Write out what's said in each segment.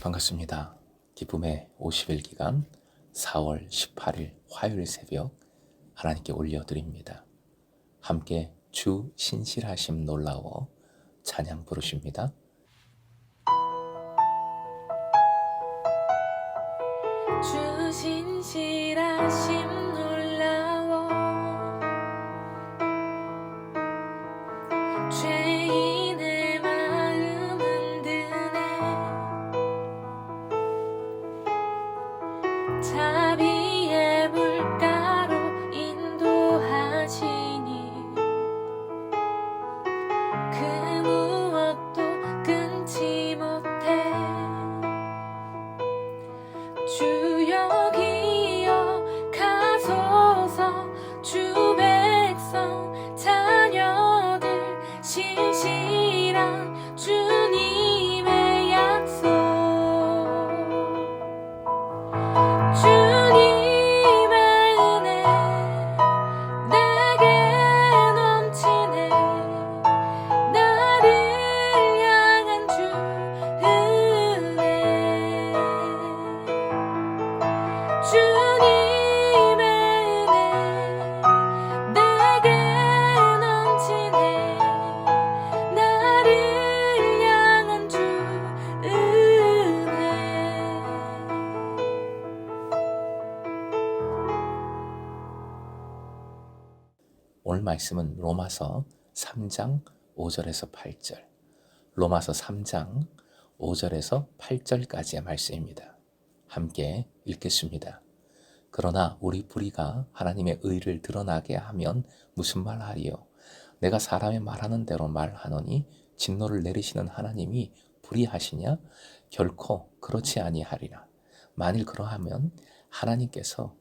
반갑습니다. 기쁨의 50일 기간 4월 18일 화요일 새벽 하나님께 올려드립니다. 함께 주 신실하심 놀라워 찬양 부르십니다. 주 신실하심 놀라워 죄인의 마음 흔드네 자비의 물가로 인도하시니 그 무엇도 끊지 못해 주 여기여 가소서 주 백성 자녀들 신실한 주님의 약속 주님의 은혜 내게 넘치네 나를 향한 주 은혜 주님의 은혜 내게 넘치네 나를 향한 주 은혜. 오늘 말씀은 로마서 3장 5절에서 8절, 로마서 3장 5절에서 8절까지의 말씀입니다. 함께 읽겠습니다. 그러나 우리 불의가 하나님의 의를 드러나게 하면 무슨 말하리요? 내가 사람의 말하는 대로 말하노니 진노를 내리시는 하나님이 불의하시냐? 결코 그렇지 아니하리라. 만일 그러하면 하나님께서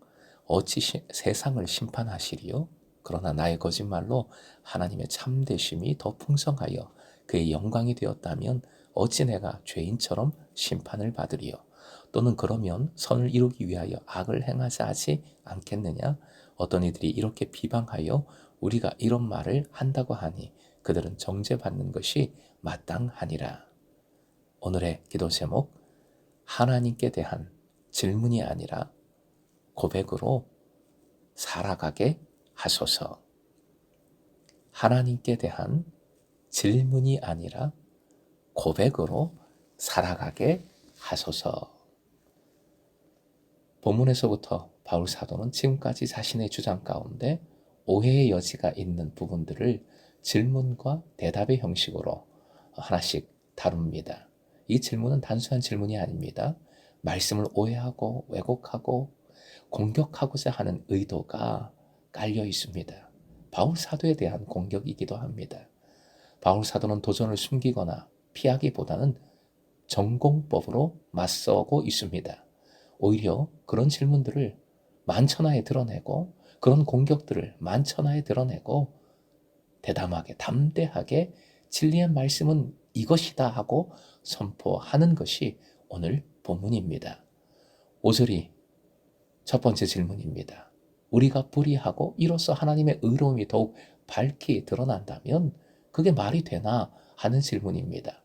어찌 세상을 심판하시리요? 그러나 나의 거짓말로 하나님의 참되심이 더 풍성하여 그의 영광이 되었다면 어찌 내가 죄인처럼 심판을 받으리요? 또는 그러면 선을 이루기 위하여 악을 행하자 하지 않겠느냐? 어떤 이들이 이렇게 비방하여 우리가 이런 말을 한다고 하니 그들은 정죄받는 것이 마땅하니라. 오늘의 기도 제목, 하나님께 대한 질문이 아니라 고백으로 살아가게 하소서. 하나님께 대한 질문이 아니라 고백으로 살아가게 하소서. 본문에서부터 바울 사도는 지금까지 자신의 주장 가운데 오해의 여지가 있는 부분들을 질문과 대답의 형식으로 하나씩 다룹니다. 이 질문은 단순한 질문이 아닙니다. 말씀을 오해하고 왜곡하고 공격하고자 하는 의도가 깔려 있습니다. 바울 사도에 대한 공격이기도 합니다. 바울 사도는 도전을 숨기거나 피하기보다는 전공법으로 맞서고 있습니다. 오히려 그런 질문들을 만천하에 드러내고 그런 공격들을 만천하에 드러내고 대담하게 담대하게 진리의 말씀은 이것이다 하고 선포하는 것이 오늘 본문입니다. 5절이 첫 번째 질문입니다. 우리가 불의하고 이로써 하나님의 의로움이 더욱 밝히 드러난다면 그게 말이 되나 하는 질문입니다.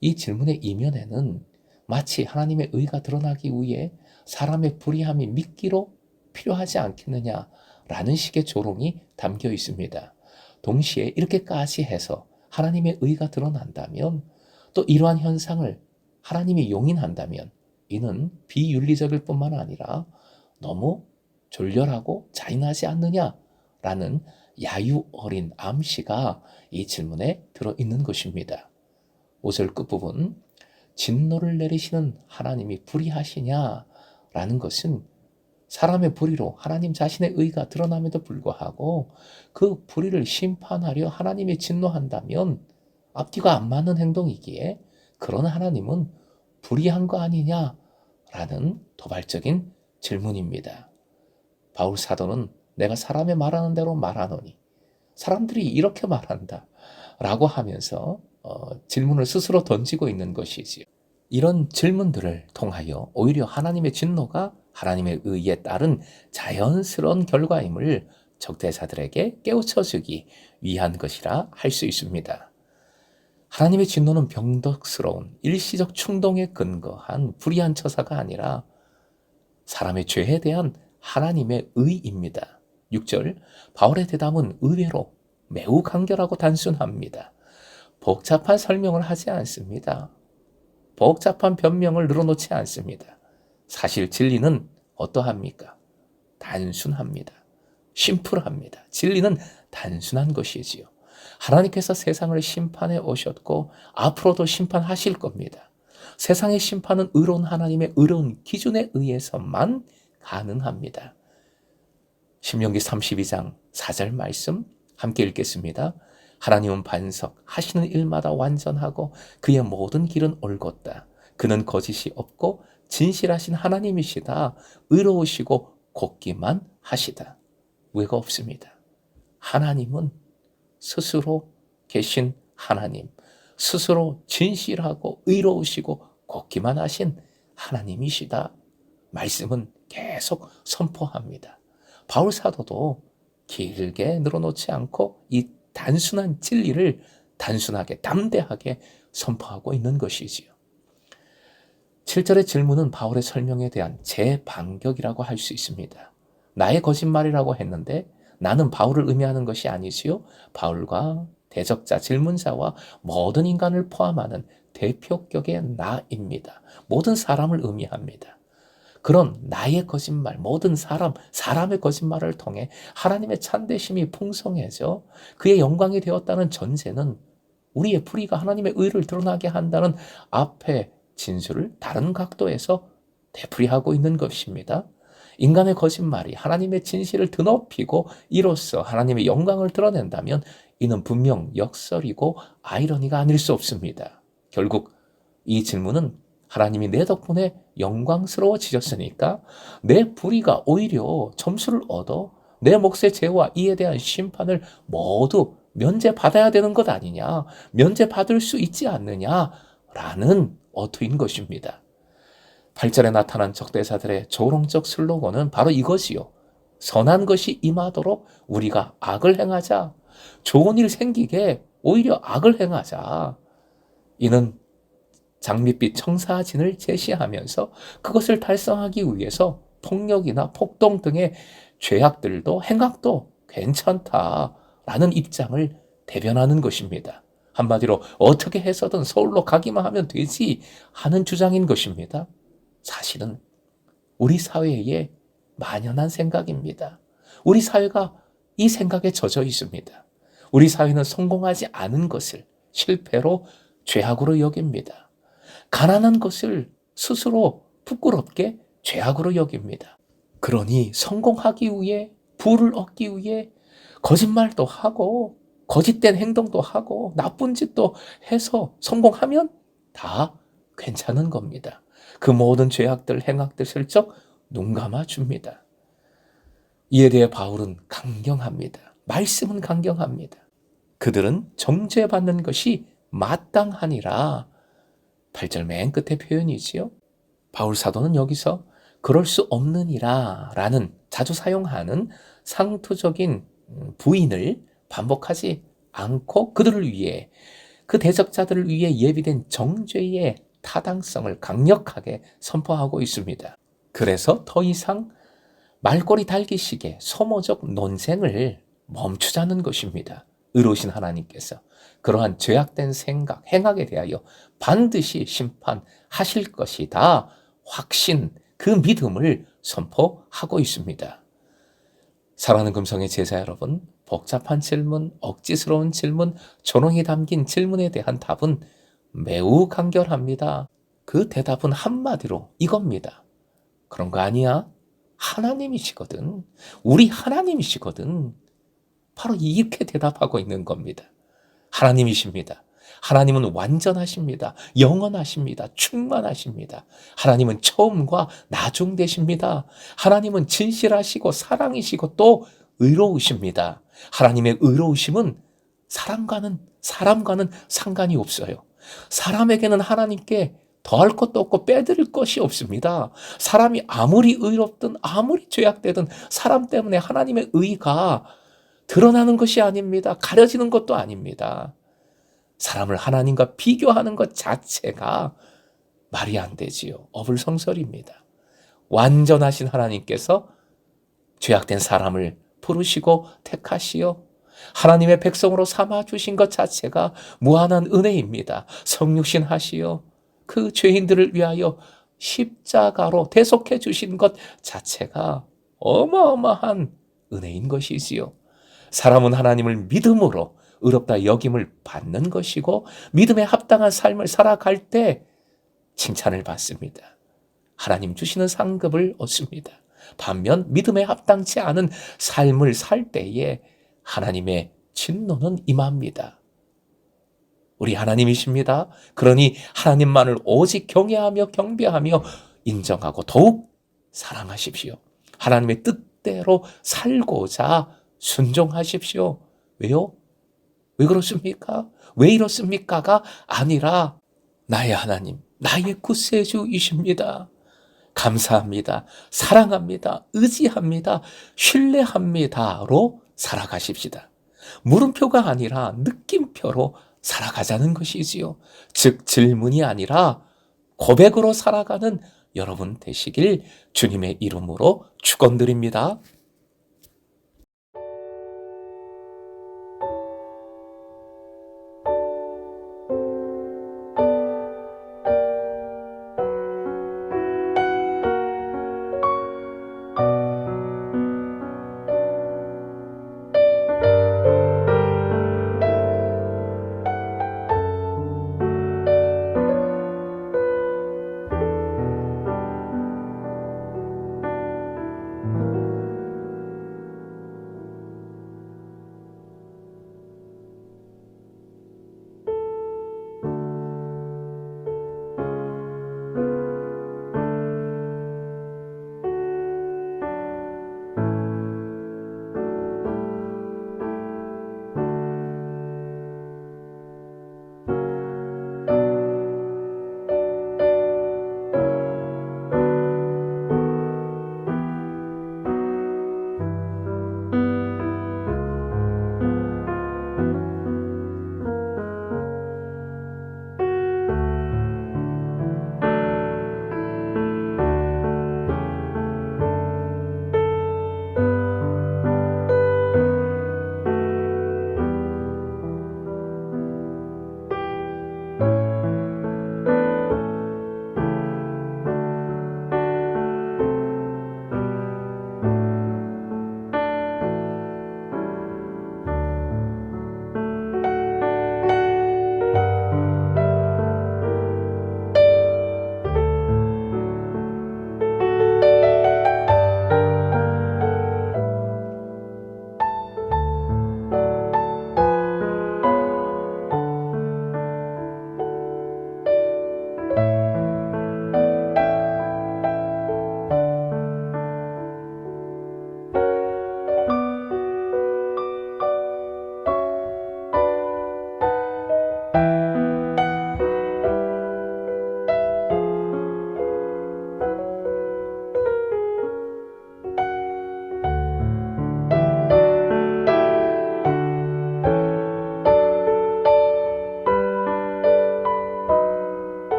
이 질문의 이면에는 마치 하나님의 의가 드러나기 위해 사람의 불의함이 미끼로 필요하지 않겠느냐라는 식의 조롱이 담겨 있습니다. 동시에 이렇게까지 해서 하나님의 의가 드러난다면 또 이러한 현상을 하나님이 용인한다면 이는 비윤리적일 뿐만 아니라 너무 졸렬하고 잔인하지 않느냐라는 야유 어린 암시가 이 질문에 들어있는 것입니다. 5절 끝부분 진노를 내리시는 하나님이 불의하시냐라는 것은 사람의 불의로 하나님 자신의 의가 드러남에도 불구하고 그 불의를 심판하려 하나님이 진노한다면 앞뒤가 안 맞는 행동이기에 그런 하나님은 불의한 거 아니냐라는 도발적인 질문입니다. 바울 사도는 내가 사람의 말하는 대로 말하노니 사람들이 이렇게 말한다 라고 하면서 질문을 스스로 던지고 있는 것이지요. 이런 질문들을 통하여 오히려 하나님의 진노가 하나님의 의에 따른 자연스러운 하나님의 진노는 병덕스러운 일시적 충동에 근거한 불의한 처사가 아니라 사람의 죄에 대한 하나님의 의입니다. 6절, 바울의 대답은 의외로 매우 간결하고 단순합니다. 복잡한 설명을 하지 않습니다. 복잡한 변명을 늘어놓지 않습니다. 사실 진리는 어떠합니까? 단순합니다. 심플합니다. 진리는 단순한 것이지요. 하나님께서 세상을 심판해 오셨고 앞으로도 심판하실 겁니다. 세상의 심판은 의로운 하나님의 의로운 기준에 의해서만 가능합니다. 신명기 32장 4절 말씀 함께 읽겠습니다. 하나님은 반석 하시는 일마다 완전하고 그의 모든 길은 옳곧다. 그는 거짓이 없고 진실하신 하나님이시다. 의로우시고 곱기만 하시다. 왜가 없습니다. 하나님은 스스로 계신 하나님, 스스로 진실하고 의로우시고 곱기만 하신 하나님이시다. 말씀은 계속 선포합니다. 바울 사도도 길게 늘어놓지 않고 이 단순한 진리를 단순하게 담대하게 선포하고 있는 것이지요. 7절의 질문은 바울의 설명에 대한 재반격이라고 할 수 있습니다. 나의 거짓말이라고 했는데 나는 바울을 의미하는 것이 아니지요. 바울과 대적자, 질문자와 모든 인간을 포함하는 대표격의 나입니다. 모든 사람을 의미합니다. 그런 나의 거짓말, 모든 사람의 거짓말을 통해 하나님의 참되심이 풍성해져 그의 영광이 되었다는 전제는 우리의 불의가 하나님의 의를 드러나게 한다는 앞의 진술을 다른 각도에서 되풀이하고 있는 것입니다. 인간의 거짓말이 하나님의 진실을 드높이고 이로써 하나님의 영광을 드러낸다면 이는 분명 역설이고 아이러니가 아닐 수 없습니다. 결국 이 질문은 하나님이 내 덕분에 영광스러워지셨으니까 내 불의가 오히려 점수를 얻어 내 몫의 죄와 이에 대한 심판을 모두 면제받아야 되는 것 아니냐, 면제받을 수 있지 않느냐라는 어투인 것입니다. 8절에 나타난 적대자들의 조롱적 슬로건은 바로 이것이요. 선한 것이 임하도록 우리가 악을 행하자. 좋은 일 생기게 오히려 악을 행하자. 이는 장밋빛 청사진을 제시하면서 그것을 달성하기 위해서 폭력이나 폭동 등의 죄악들도 행악도 괜찮다라는 입장을 대변하는 것입니다. 한마디로 어떻게 해서든 서울로 가기만 하면 되지 하는 주장인 것입니다. 사실은 우리 사회에 만연한 생각입니다. 우리 사회가 이 생각에 젖어 있습니다. 우리 사회는 성공하지 않은 것을 실패로 죄악으로 여깁니다. 가난한 것을 스스로 부끄럽게 죄악으로 여깁니다. 그러니 성공하기 위해, 부를 얻기 위해 거짓말도 하고 거짓된 행동도 하고 나쁜 짓도 해서 성공하면 다 괜찮은 겁니다. 그 모든 죄악들, 행악들 슬쩍 눈 감아줍니다. 이에 대해 바울은 강경합니다. 말씀은 강경합니다. 그들은 정죄받는 것이 마땅하니라. 8절 맨 끝의 표현이지요. 바울 사도는 여기서 그럴 수 없느니라 라는 자주 사용하는 상투적인 부인을 반복하지 않고 그들을 위해, 그 대적자들을 위해 예비된 정죄의 타당성을 강력하게 선포하고 있습니다. 그래서 더 이상 말꼬리 달기식의 소모적 논쟁을 멈추자는 것입니다. 의로우신 하나님께서 그러한 죄악된 생각, 행악에 대하여 반드시 심판하실 것이다. 확신, 그 믿음을 선포하고 있습니다. 사랑하는 금성의 제자 여러분, 복잡한 질문, 억지스러운 질문, 조롱이 담긴 질문에 대한 답은 매우 간결합니다. 그 대답은 한마디로 이겁니다. 그런 거 아니야? 하나님이시거든. 우리 하나님이시거든. 바로 이렇게 대답하고 있는 겁니다. 하나님이십니다. 하나님은 완전하십니다. 영원하십니다. 충만하십니다. 하나님은 처음과 나중 되십니다. 하나님은 진실하시고 사랑이시고 또 의로우십니다. 하나님의 의로우심은 사람과는 상관이 없어요. 사람에게는 하나님께 더할 것도 없고 빼드릴 것이 없습니다. 사람이 아무리 의롭든 아무리 죄악되든 사람 때문에 하나님의 의가 드러나는 것이 아닙니다. 가려지는 것도 아닙니다. 사람을 하나님과 비교하는 것 자체가 말이 안 되지요. 어불성설입니다. 완전하신 하나님께서 죄악된 사람을 부르시고 택하시어 하나님의 백성으로 삼아주신 것 자체가 무한한 은혜입니다. 성육신 하시어 그 죄인들을 위하여 십자가로 대속해 주신 것 자체가 어마어마한 은혜인 것이지요. 사람은 하나님을 믿음으로 의롭다 여김을 받는 것이고 믿음에 합당한 삶을 살아갈 때 칭찬을 받습니다. 하나님 주시는 상급을 얻습니다. 반면 믿음에 합당치 않은 삶을 살 때에 하나님의 진노는 임합니다. 우리 하나님이십니다. 그러니 하나님만을 오직 경외하며 경배하며 인정하고 더욱 사랑하십시오. 하나님의 뜻대로 살고자 순종하십시오. 왜요? 왜 그렇습니까? 왜 이렇습니까가 아니라 나의 하나님, 나의 구세주이십니다. 감사합니다. 사랑합니다. 의지합니다. 신뢰합니다로 살아가십시다. 물음표가 아니라 느낌표로 살아가자는 것이지요. 즉 질문이 아니라 고백으로 살아가는 여러분 되시길 주님의 이름으로 축원드립니다.